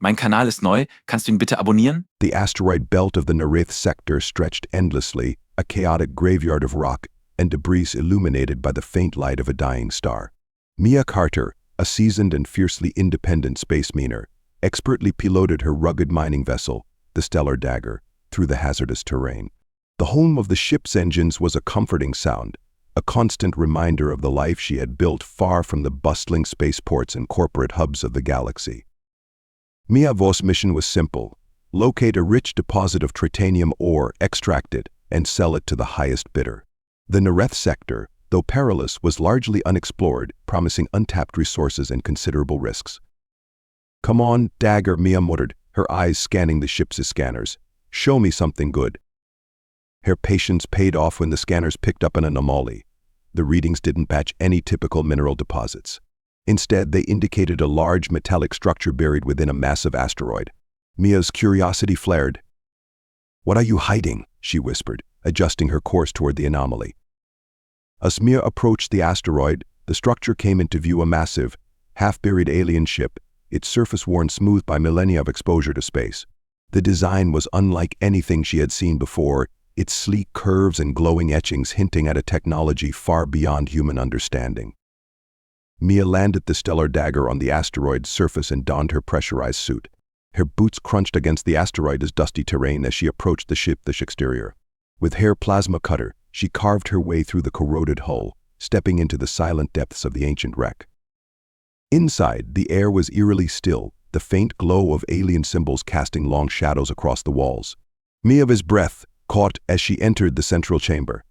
Mein Kanal ist neu, kannst du ihn bitte abonnieren? The asteroid belt of the Nerith sector stretched endlessly, a chaotic graveyard of rock and debris illuminated by the faint light of a dying star. Mia Carter, a seasoned and fiercely independent space miner, expertly piloted her rugged mining vessel, the Stellar Dagger, through the hazardous terrain. The hum of the ship's engines was a comforting sound, a constant reminder of the life she had built far from the bustling spaceports and corporate hubs of the galaxy. Mia's mission was simple: locate a rich deposit of titanium ore, extract it, and sell it to the highest bidder. The Nerith sector, though perilous, was largely unexplored, promising untapped resources and considerable risks. "Come on, Dagger," Mia muttered, her eyes scanning the ship's scanners. "Show me something good." Her patience paid off when the scanners picked up an anomaly. The readings didn't match any typical mineral deposits. Instead, they indicated a large metallic structure buried within a massive asteroid. Mia's curiosity flared. "What are you hiding?" she whispered, adjusting her course toward the anomaly. As Mia approached the asteroid, the structure came into view: a massive, half-buried alien ship, its surface worn smooth by millennia of exposure to space. The design was unlike anything she had seen before, its sleek curves and glowing etchings hinting at a technology far beyond human understanding. Mia landed the Stellar Dagger on the asteroid's surface and donned her pressurized suit. Her boots crunched against the asteroid's dusty terrain as she approached the ship's exterior. With hair plasma cutter, she carved her way through the corroded hull, stepping into the silent depths of the ancient wreck. Inside, the air was eerily still, the faint glow of alien symbols casting long shadows across the walls. Mia's breath caught as she entered the central chamber.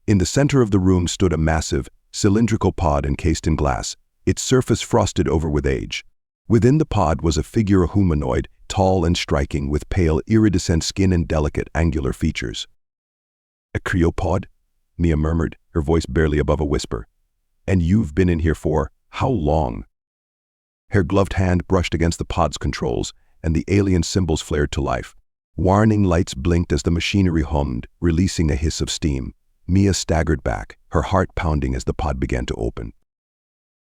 In the center of the room stood a massive, cylindrical pod encased in glass, its surface frosted over with age. Within the pod was a figure, a humanoid, tall and striking, with pale, iridescent skin and delicate, angular features. "A cryopod?" Mia murmured, her voice barely above a whisper. "And you've been in here for how long?" Her gloved hand brushed against the pod's controls, and the alien symbols flared to life. Warning lights blinked as the machinery hummed, releasing a hiss of steam. Mia staggered back, her heart pounding as the pod began to open.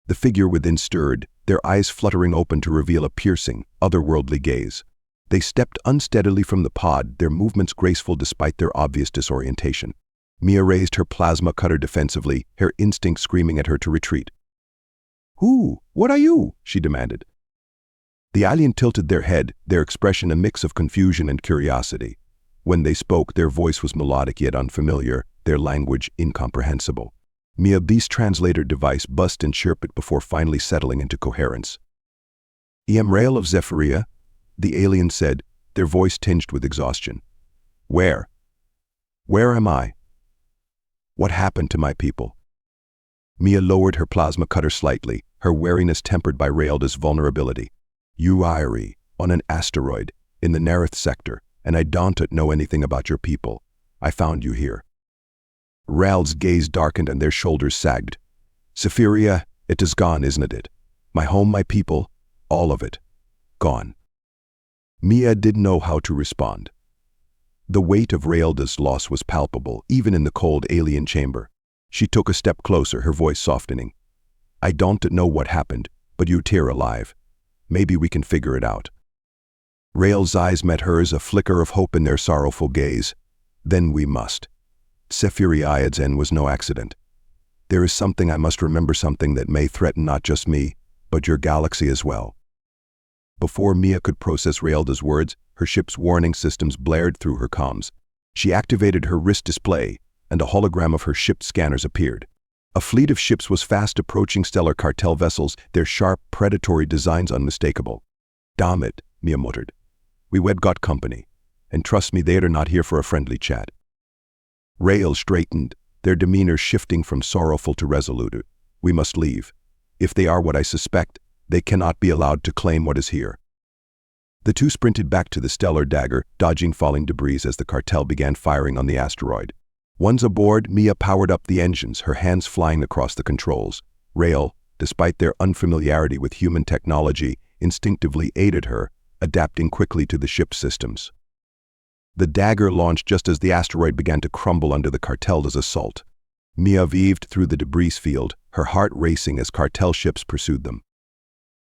The figure within stirred, their eyes fluttering open to reveal a piercing, otherworldly gaze. They stepped unsteadily from the pod, their movements graceful despite their obvious disorientation. Mia raised her plasma cutter defensively, her instinct screaming at her to retreat. "Who? What are you?" she demanded. The alien tilted their head, their expression a mix of confusion and curiosity. When they spoke, their voice was melodic yet unfamiliar, their language incomprehensible. Mia's translator device buzzed and chirped before finally settling into coherence. "I am Rael of Zephyria," the alien said, their voice tinged with exhaustion. Where am I? What happened to my people?" Mia lowered her plasma cutter slightly, her wariness tempered by Rael's vulnerability. "You are on an asteroid, in the Nerith sector, and I don't know anything about your people. I found you here." Rael's gaze darkened and their shoulders sagged. "Zephyria, it is gone, isn't it? My home, my people, all of it. Gone." Mia didn't know how to respond. The weight of Rael's loss was palpable, even in the cold alien chamber. She took a step closer, her voice softening. "I don't know what happened, but you're here alive. Maybe we can figure it out." Rael's eyes met hers, a flicker of hope in their sorrowful gaze. "Then we must. Zephyria's was no accident. There is something I must remember, something that may threaten not just me, but your galaxy as well." Before Mia could process Rael's words, her ship's warning systems blared through her comms. She activated her wrist display, and a hologram of her ship's scanners appeared. A fleet of ships was fast approaching stellar cartel vessels, their sharp, predatory designs unmistakable. "Damn it," Mia muttered. "We've got company, and trust me, they're not here for a friendly chat." Rael straightened, their demeanor shifting from sorrowful to resolute. "We must leave. If they are what I suspect, they cannot be allowed to claim what is here." The two sprinted back to the Stellar Dagger, dodging falling debris as the cartel began firing on the asteroid. Once aboard, Mia powered up the engines, her hands flying across the controls. Rael, despite their unfamiliarity with human technology, instinctively aided her, adapting quickly to the ship's systems. The Dagger launched just as the asteroid began to crumble under the cartel's assault. Mia weaved through the debris field, her heart racing as cartel ships pursued them.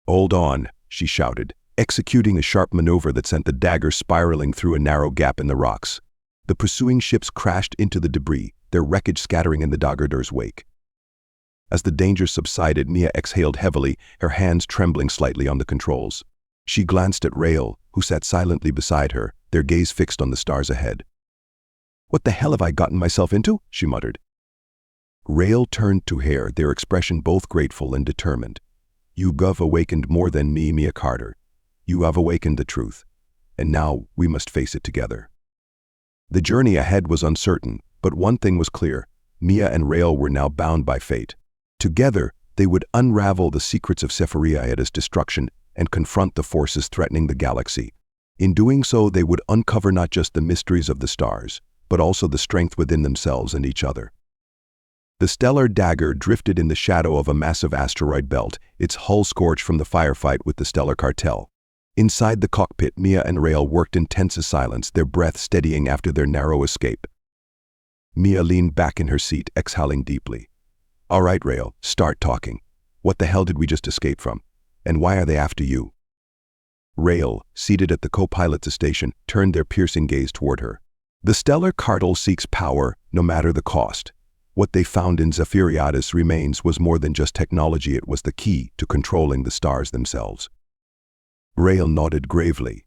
"Hold on," she shouted, executing a sharp maneuver that sent the dagger spiraling through a narrow gap in the rocks. The pursuing ships crashed into the debris, their wreckage scattering in the dagger's wake. As the danger subsided, Mia exhaled heavily, her hands trembling slightly on the controls. She glanced at Rael, who sat silently beside her, their gaze fixed on the stars ahead. "What the hell have I gotten myself into?" she muttered. Rael turned to her, their expression both grateful and determined. "You have awakened more than me, Mia Carter. You have awakened the truth. And now we must face it together." The journey ahead was uncertain, but one thing was clear. Mia and Rael were now bound by fate. Together, they would unravel the secrets of Sephiriada's destruction and confront the forces threatening the galaxy. In doing so, they would uncover not just the mysteries of the stars, but also the strength within themselves and each other. The stellar dagger drifted in the shadow of a massive asteroid belt, its hull scorched from the firefight with the stellar cartel. Inside the cockpit, Mia and Rael worked in tense silence, their breath steadying after their narrow escape. Mia leaned back in her seat, exhaling deeply. "All right, Rael, start talking. What the hell did we just escape from? And why are they after you?" Rael, seated at the co-pilot's station, turned their piercing gaze toward her. "The stellar cartel seeks power, no matter the cost. What they found in Sephiriada's remains was more than just technology, it was the key to controlling the stars themselves." Rael nodded gravely.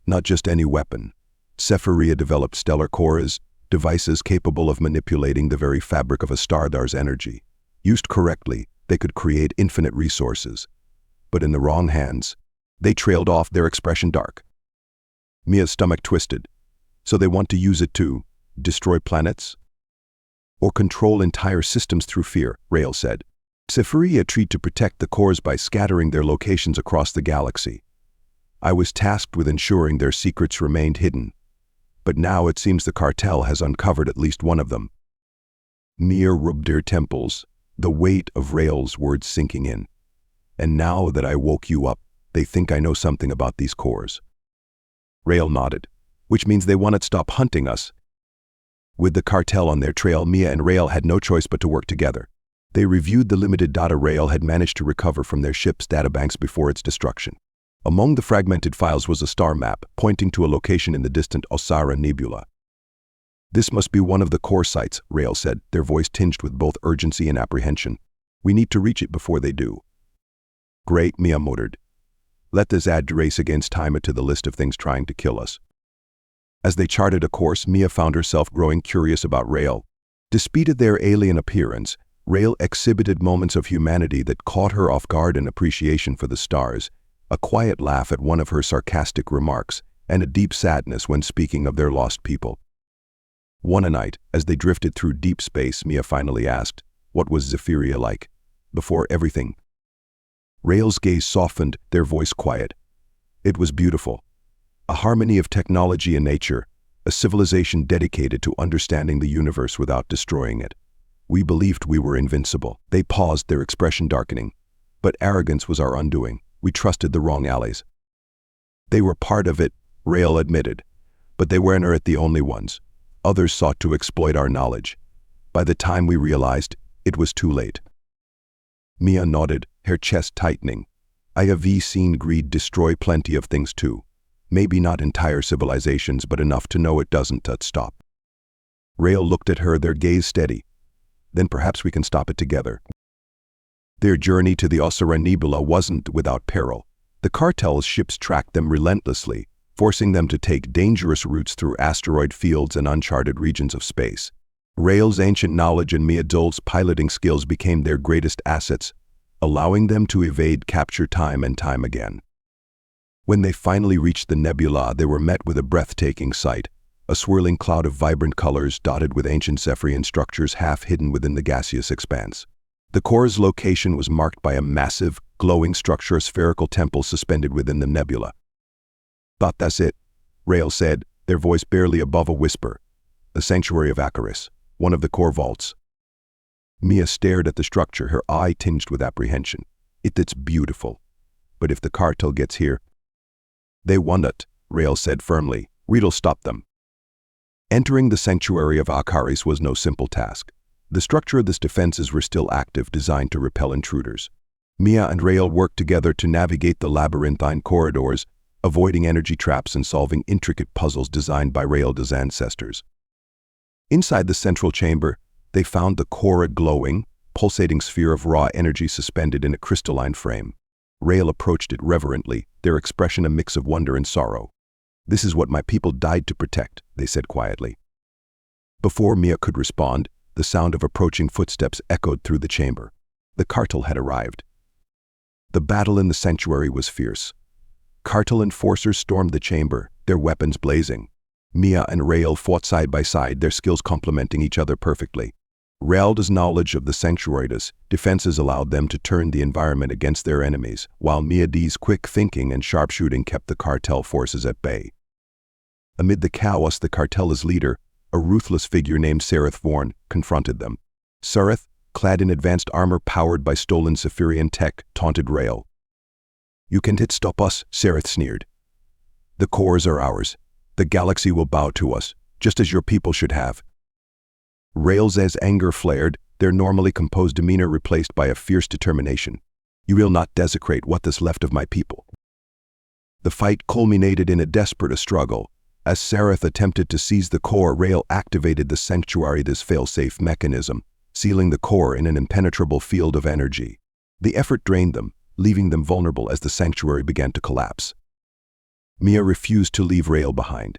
"Not just any weapon. Sephiria developed stellar cores, devices capable of manipulating the very fabric of a star's energy. Used correctly, they could create infinite resources. But in the wrong hands, they trailed off, their expression dark." Mia's stomach twisted. "So they want to use it to destroy planets? Or control entire systems through fear," Rael said. "Sephiria tried to protect the cores by scattering their locations across the galaxy. I was tasked with ensuring their secrets remained hidden. But now it seems the cartel has uncovered at least one of them." Mia rubbed her temples, the weight of Rael's words sinking in. "And now that I woke you up, they think I know something about these cores." Rael nodded. "Which means they want to stop hunting us." With the cartel on their trail, Mia and Rael had no choice but to work together. They reviewed the limited data Rael had managed to recover from their ship's databanks before its destruction. Among the fragmented files was a star map, pointing to a location in the distant Osara Nebula. "This must be one of the core sites," Rael said, their voice tinged with both urgency and apprehension. "We need to reach it before they do." "Great," Mia muttered. "Let this add race against time to the list of things trying to kill us." As they charted a course, Mia found herself growing curious about Rael. Despite their alien appearance, Rael exhibited moments of humanity that caught her off guard, and appreciation for the stars, a quiet laugh at one of her sarcastic remarks, and a deep sadness when speaking of their lost people. One night, as they drifted through deep space, Mia finally asked, "What was Zephyria like? Before everything?" Rael's gaze softened, their voice quiet. "It was beautiful. A harmony of technology and nature, a civilization dedicated to understanding the universe without destroying it. We believed we were invincible." They paused, their expression darkening. "But arrogance was our undoing. We trusted the wrong allies." "They were part of it," Rael admitted. "But they weren't the only ones. Others sought to exploit our knowledge. By the time we realized, it was too late." Mia nodded, her chest tightening. "I have seen greed destroy plenty of things too. Maybe not entire civilizations, but enough to know it doesn't stop." Rael looked at her, their gaze steady. "Then perhaps we can stop it together." Their journey to the Osara Nebula wasn't without peril. The cartel's ships tracked them relentlessly, forcing them to take dangerous routes through asteroid fields and uncharted regions of space. Rael's ancient knowledge and Mia Dul's piloting skills became their greatest assets, allowing them to evade capture time and time again. When they finally reached the nebula, they were met with a breathtaking sight, a swirling cloud of vibrant colors dotted with ancient Zephyrian structures half hidden within the gaseous expanse. The core's location was marked by a massive, glowing structure, a spherical temple suspended within the nebula. "Thought that's it," Rael said, their voice barely above a whisper. "The sanctuary of Icarus, one of the core vaults." Mia stared at the structure, her eye tinged with apprehension. "It's beautiful. But if the cartel gets here—" "They want it," Rael said firmly. "We'll stop them." Entering the sanctuary of Icarus was no simple task. The structure of its defenses were still active, designed to repel intruders. Mia and Rael worked together to navigate the labyrinthine corridors, avoiding energy traps and solving intricate puzzles designed by Rael's ancestors. Inside the central chamber, they found the core, a glowing, pulsating sphere of raw energy suspended in a crystalline frame. Rael approached it reverently, their expression a mix of wonder and sorrow. "This is what my people died to protect," they said quietly. Before Mia could respond, the sound of approaching footsteps echoed through the chamber. The cartel had arrived. The battle in the sanctuary was fierce. Cartel enforcers stormed the chamber, their weapons blazing. Mia and Rael fought side by side, their skills complementing each other perfectly. Rael's knowledge of the sanctuary's defenses allowed them to turn the environment against their enemies, while Mia's quick thinking and sharpshooting kept the cartel forces at bay. Amid the chaos, the cartel's leader, a ruthless figure named Sareth Vorn, confronted them. Sareth, clad in advanced armor powered by stolen Saphirian tech, taunted Rael. "You can't stop us," Sareth sneered. "The cores are ours. The galaxy will bow to us, just as your people should have." Rael's anger flared, their normally composed demeanor replaced by a fierce determination. "You will not desecrate what is left of my people." The fight culminated in a desperate struggle. As Sareth attempted to seize the core, Rael activated the sanctuary's fail-safe mechanism, sealing the core in an impenetrable field of energy. The effort drained them, leaving them vulnerable as the sanctuary began to collapse. Mia refused to leave Rael behind.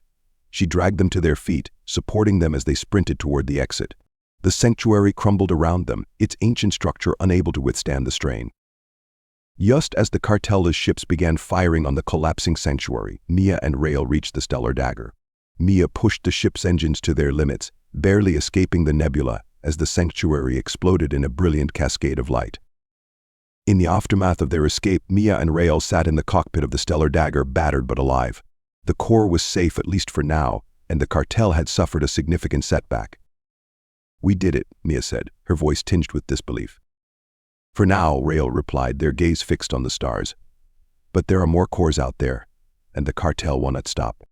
She dragged them to their feet, supporting them as they sprinted toward the exit. The sanctuary crumbled around them, its ancient structure unable to withstand the strain. Just as the cartel's ships began firing on the collapsing sanctuary, Mia and Rael reached the stellar dagger. Mia pushed the ship's engines to their limits, barely escaping the nebula as the sanctuary exploded in a brilliant cascade of light. In the aftermath of their escape, Mia and Rael sat in the cockpit of the stellar dagger, battered but alive. The core was safe, at least for now, and the cartel had suffered a significant setback. "We did it," Mia said, her voice tinged with disbelief. "For now," Rael replied, their gaze fixed on the stars. "But there are more cores out there, and the cartel will not stop."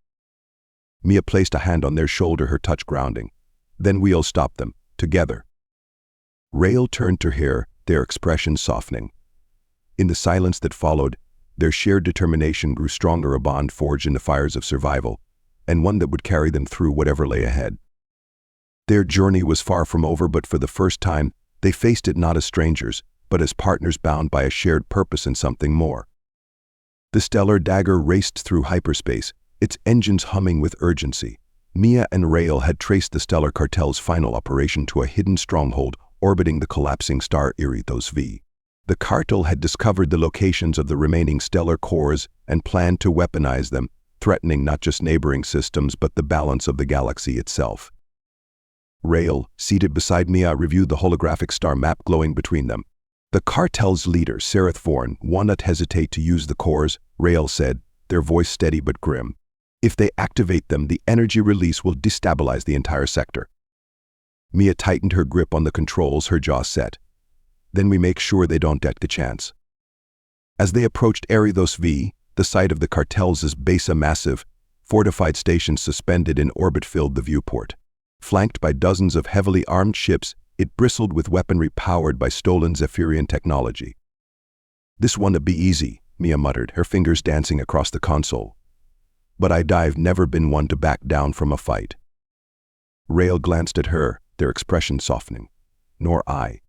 Mia placed a hand on their shoulder, her touch grounding. "Then we'll stop them, together." Rael turned to her, their expression softening. In the silence that followed, their shared determination grew stronger, a bond forged in the fires of survival, and one that would carry them through whatever lay ahead. Their journey was far from over, but for the first time, they faced it not as strangers, but as partners bound by a shared purpose and something more. The stellar dagger raced through hyperspace, its engines humming with urgency. Mia and Rael had traced the stellar cartel's final operation to a hidden stronghold orbiting the collapsing star Erithos V. The cartel had discovered the locations of the remaining stellar cores and planned to weaponize them, threatening not just neighboring systems but the balance of the galaxy itself. Rael, seated beside Mia, reviewed the holographic star map glowing between them. "The cartel's leader, Sareth Vorn, will not hesitate to use the cores," Rael said, their voice steady but grim. "If they activate them, the energy release will destabilize the entire sector." Mia tightened her grip on the controls, her jaw set. "Then we make sure they don't get the chance." As they approached Erithos V, the site of the cartel's base, a massive, fortified station suspended in orbit filled the viewport. Flanked by dozens of heavily armed ships, it bristled with weaponry powered by stolen Zephyrian technology. "This won't be easy," Mia muttered, her fingers dancing across the console. "But I've never been one to back down from a fight." Rael glanced at her, their expression softening. "Nor I."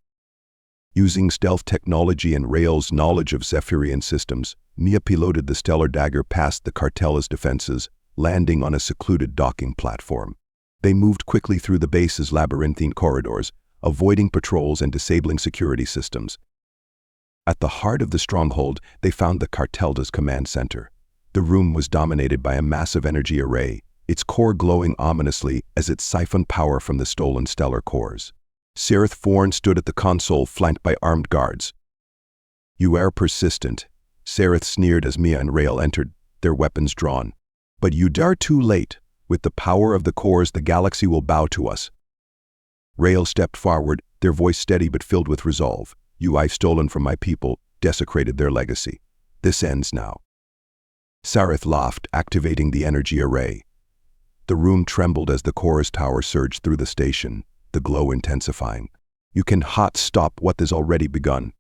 Using stealth technology and Rael's knowledge of Zephyrian systems, Mia piloted the stellar dagger past the cartel's defenses, landing on a secluded docking platform. They moved quickly through the base's labyrinthine corridors, avoiding patrols and disabling security systems. At the heart of the stronghold, they found the cartel's command center. The room was dominated by a massive energy array, its core glowing ominously as it siphoned power from the stolen stellar cores. Sareth Vorn stood at the console, flanked by armed guards. "You are persistent," Sareth sneered as Mia and Rael entered, their weapons drawn. "But you are too late. With the power of the cores, the galaxy will bow to us." Rael stepped forward, their voice steady but filled with resolve. "I've stolen from my people, desecrated their legacy. This ends now." Sareth laughed, activating the energy array. The room trembled as the core's tower surged through the station, the glow intensifying. "You can hot stop what has already begun."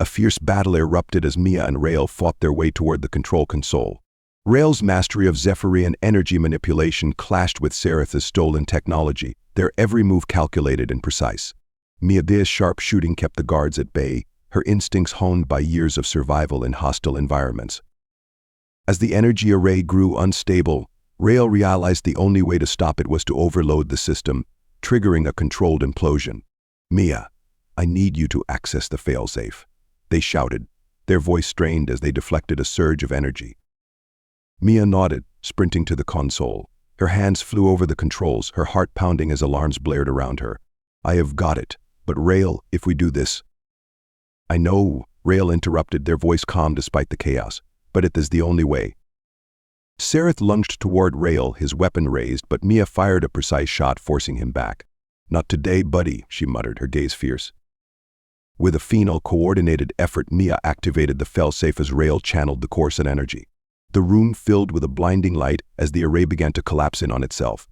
A fierce battle erupted as Mia and Rael fought their way toward the control console. Rael's mastery of Zephyrian energy manipulation clashed with Sereth's stolen technology, their every move calculated and precise. Mia's sharp shooting kept the guards at bay, her instincts honed by years of survival in hostile environments. As the energy array grew unstable, Rael realized the only way to stop it was to overload the system, triggering a controlled implosion. "Mia, I need you to access the failsafe," they shouted, their voice strained as they deflected a surge of energy. Mia nodded, sprinting to the console. Her hands flew over the controls, her heart pounding as alarms blared around her. "I have got it, but Rael, if we do this—" "I know," Rael interrupted, their voice calm despite the chaos, "but it is the only way." Sereth lunged toward Rael, his weapon raised, but Mia fired a precise shot, forcing him back. "Not today, buddy," she muttered, her gaze fierce. With a phenol coordinated effort, Mia activated the failsafe as Rael channeled the Corset energy. The room filled with a blinding light as the array began to collapse in on itself.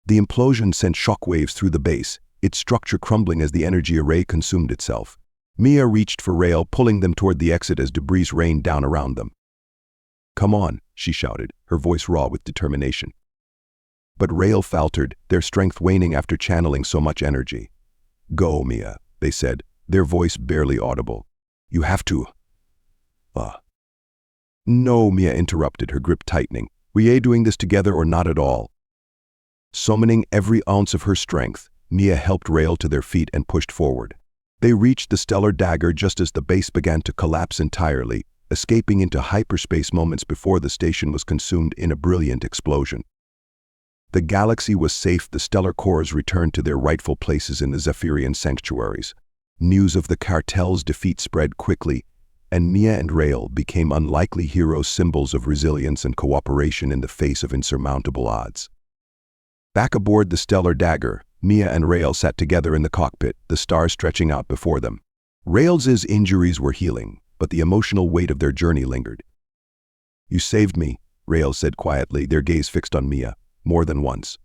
The implosion sent shockwaves through the base, its structure crumbling as the energy array consumed itself. Mia reached for Rael, pulling them toward the exit as debris rained down around them. "Come on," she shouted, her voice raw with determination. But Rael faltered, their strength waning after channeling so much energy. "Go, Mia," they said, their voice barely audible. "You have to." "No," Mia interrupted, her grip tightening. "We are doing this together or not at all." Summoning every ounce of her strength, Mia helped Rael to their feet and pushed forward. They reached the stellar dagger just as the base began to collapse entirely, escaping into hyperspace moments before the station was consumed in a brilliant explosion. The galaxy was safe, the stellar cores returned to their rightful places in the Zephyrian sanctuaries. News of the cartel's defeat spread quickly, and Mia and Rael became unlikely heroes, symbols of resilience and cooperation in the face of insurmountable odds. Back aboard the stellar dagger, Mia and Rael sat together in the cockpit, the stars stretching out before them. Rael's injuries were healing, but the emotional weight of their journey lingered. "You saved me," Rael said quietly, their gaze fixed on Mia, more than once.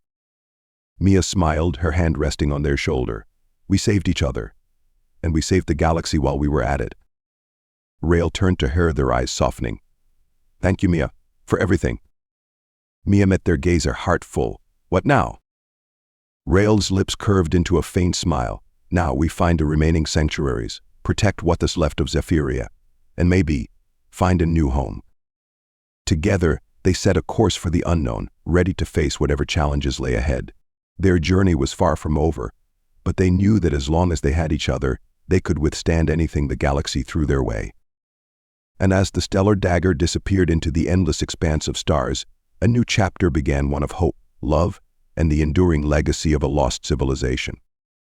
Mia smiled, her hand resting on their shoulder. "We saved each other, and we saved the galaxy while we were at it." Rael turned to her, their eyes softening. "Thank you, Mia, for everything." Mia met their gaze, her heart full. "What now?" Rael's lips curved into a faint smile. "Now we find the remaining sanctuaries, protect what is left of Zephyria, and maybe find a new home." Together, they set a course for the unknown, ready to face whatever challenges lay ahead. Their journey was far from over, but they knew that as long as they had each other, they could withstand anything the galaxy threw their way. And as the stellar dagger disappeared into the endless expanse of stars, a new chapter began, one of hope, love, and the enduring legacy of a lost civilization.